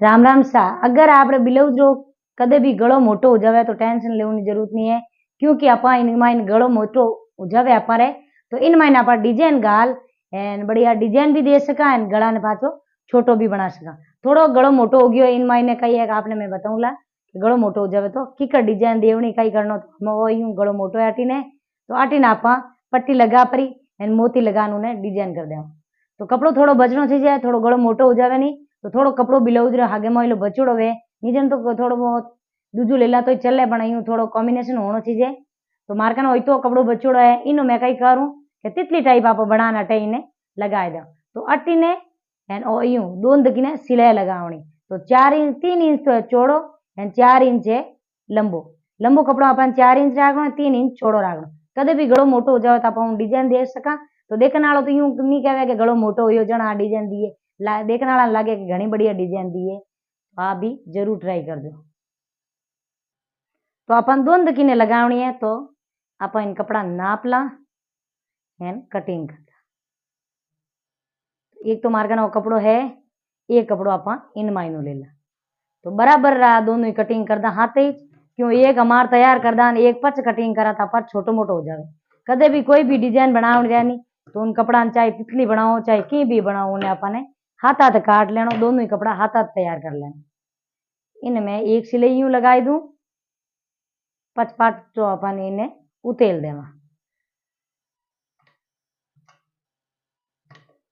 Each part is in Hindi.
राम राम सा। अगर आप ब्लाउज रो कदे भी गलो मोटो हो जावे तो टेंशन लेने की जरूरत नहीं है, क्योंकि आपा इन माइन गलो मोटो हो जावे अपारे तो इन माइन आप डिजाइन गाल एन बढ़िया डिजाइन भी दे सका एन गला ने पाछो छोटो भी बना सका। थोड़ो गलो मोटो हो गयो इन मायने कई है आपने मैं बताऊंगा कि गलो मोटो हो जावे तो कीकर डिजाइन देवनी कई करनो तो वो यूं गलो मोटो है आटीने तो आटीने आपा पट्टी लगा परी एन मोती लगान ने डिजाइन कर देवा तो कपड़ो थोड़ो बजनो थी जाए, थोड़ो गलो मोटो हो जावे नहीं तो थोड़ो कपड़ो ब्लाउज रे हागे मोइलो बचड़ो वे नीचे तो थोड़ो बहुत दूजू लेला तो चले पण यूं थोड़ो कॉम्बिनेशन होनो चाहिए। तो मार्कन हो तो कपड़ो बचड़ो है इनो मैं कई करूं कि तितली टाइप आप बनाना अटे इने लगाए दो तो अटी ने एन ओ यूं दोन दकीने सिलाई लगावनी तो 4 इंच 3 इंच तो चौड़ो एन 4 इंच है लंबो लंबो कपड़ो अपन 4 इंच राखनो 3 इंच चौड़ो राखनो। कदे भी गलो मोटो हो जाए तो आप डिजाइन दे सका तो देखने वालों तो यूं नहीं कहे कि गलो मोटो हो जन आ डिजाइन दिए देखने वाला लगे कि घनी बढ़िया डिजाइन दी है। तो आप भी जरूर ट्राई कर दो। तो अपन दोन दकीने लगावनी है तो अपन इन कपड़ा नाप ला एंड कटिंग कर एक तो मार्गन वो कपड़ो है एक कपड़ो अपन इन मायनो ले ला तो बराबर रहा दोनों ही कटिंग कर दा हाथ ही क्यों एक हमार तैयार कर दा एक पच कटिंग करा था पर छोटो मोटो हो जावे। कदे भी कोई भी डिजाइन बनाओ जानी तो उन कपड़ा चाहे तितली बनाओ चाहे की भी बनाओ उन्हें अपने हाथ हाथ काट लेना दोनों ही कपड़ा हाथ हाथ तैयार कर लेना। इनमें एक सिलाई यूं लगाई दूं पच पाट तो अपन इन्हें उतेल देवा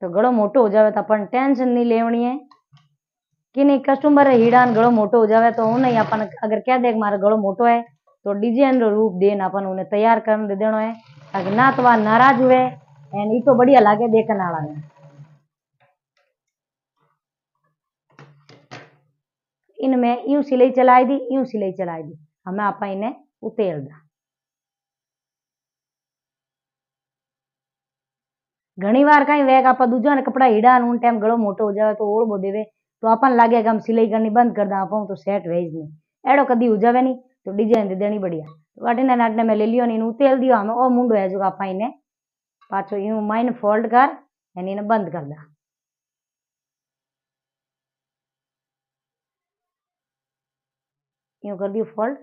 तो गड़ो मोटो हो जावे तो अपन टेंशन नहीं लेवनी है कि नहीं कस्टमर हीड़ान गड़ो मोटो हो जावे तो उन्हें अपन अगर कह दे मारा गड़ो मोटो है तो डिजाइन रो रूप देन अपन उन्हें तैयार कर दे देनो है ताकि ना तो वह नाराज हुए एंड ये तो बढ़िया लागे देखने वाला ने। इनमें यूं सिलाई चलाई दी यूं सिलाई चलाई दी हमें आप इन्हें उतेल दा। घनी बार कहीं वेग आप दूजा ने कपड़ा हीड़ा उन टाइम गड़ो मोटो हो जाए तो ओढ़ बो देवे तो अपन लागे कि हम सिलाई करनी बंद कर दा तो सेट वेज नहीं एड़ो कदी हो जावे नहीं तो डिजाइन दे देनी बढ़िया तो अटने नाटने में ले लियो नी उतेल दियो हमें ओ मुंडो है जो आप इन्हें पाछो यूं माइन फोल्ड कर यानी इन्हें बंद कर दा। यूं कर दियो फोल्ड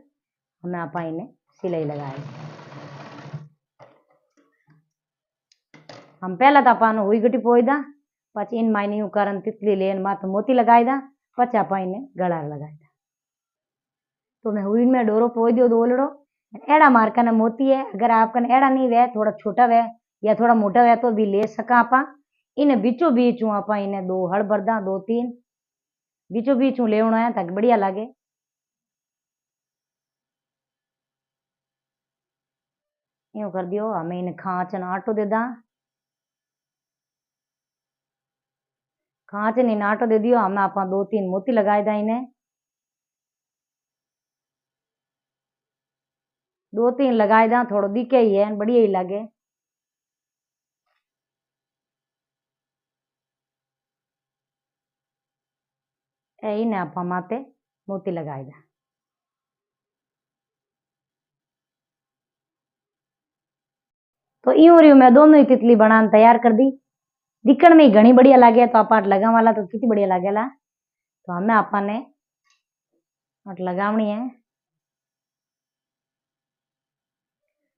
हमें आप इन्हें सिलाई लगाए हम पहला तो अपन हुई गटी पोई दा पच इन मायने यूं करन तितली लेन माथ मोती लगाई दा पच आप इन्हें गला लगाई दा तो मैं हुई में डोरो पोई दियो दोलड़ो एड़ा मार्का ने मोती है अगर आपका एड़ा नहीं वे थोड़ा छोटा वे या थोड़ा मोटा वे तो भी ले सका आपा इन्हें बीचों बीच हूँ आप इन्हें दो हड़ भरदा 2 3 बीचों बीच हूँ लेवना है ताकि बढ़िया लागे। यूं कर दियो हमें इन्हें खांच न आटो दे दा खांच नहीं आटो दे दियो हमें आप 2 3 मोती लगाए दा इन्हें 2 3 लगाए दा थोड़ो दिखे ही है बढ़िया ही लगे। इन्हें आप माते मोती लगाए दा तो यूं रही मैं दोनों ही तितली बनाने तैयार कर दी दिखण में घनी बढ़िया लागे तो आप लगाने वाला तो कितनी बढ़िया लागेला। तो हमें आपने अट लगावनी है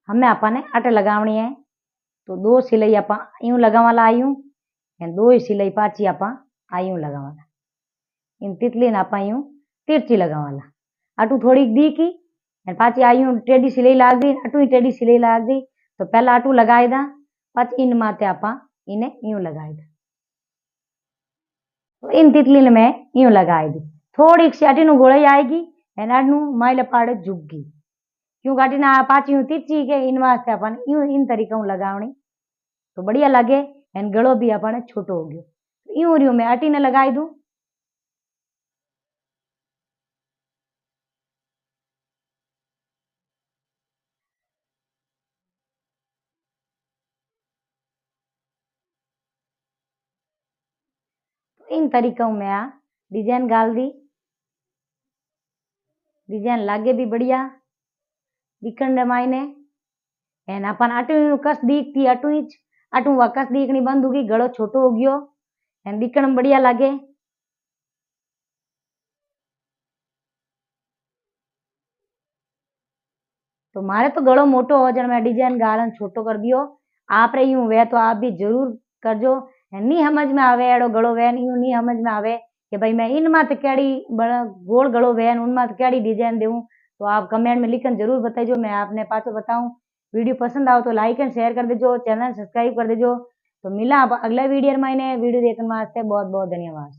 हमें आपने अट लगावनी है तो 2 सिलाई आप यूं लगावाला आयूं एंड 2 ही सिलाई पाची आप आयूं लगावाला इन तितली ने आप यूं तिरछी लगावाला अटू थोड़ी दी की एंड पाची आयूं टेढ़ी सिलाई लाग दी अटू ही टेढ़ी सिलाई लाग दी तो पहला अटू लगाई दा पच इन माते आप इन्हें यूं लगाई दा तो इन तितली ने मैं यूं लगाई दी थोड़ी सी अटी नु गोलाई आएगी एंड अटू माइले पाड़े झुकगी क्यों काटी ना पाची हूँ तिरछी के इन वास्ते अपन यूं इन तरीका हूँ लगावनी तो बढ़िया लगे एंड गलो भी अपन छोटो हो गयो यूं रियो मैं अटी ने लगाई दूं तो इन तरीका हूँ मैं आ डिजाइन गाल दी डिजाइन लागे भी बढ़िया दिखण मायने एंड अपन अटू कस दीखती अटू इंच अटू वा कस दीखनी बंद होगी गलो छोटो हो गयो एंड दिखण में बढ़िया लागे। तो मारे तो गळो मोटो हो जन मैं डिजाइन गालन छोटो कर दियो। आप रे यूं वे तो आप भी जरूर करजो। नहीं समझ में आवे एड़ो गळो वे यूं नहीं समझ में आवे कि भाई मैं इन माते केड़ी गोल गळो वे उन माते केड़ी डिजाइन देऊं, तो आप कमेंट में लिखकर जरूर बताइजो, मैं आपने पाछो बताऊं। वीडियो पसंद आओ तो लाइक एंड शेयर कर देजो, चैनल सब्सक्राइब कर देजो। तो मिला आप अगला वीडियो में, वीडियो देखने वास्ते बहुत बहुत धन्यवाद।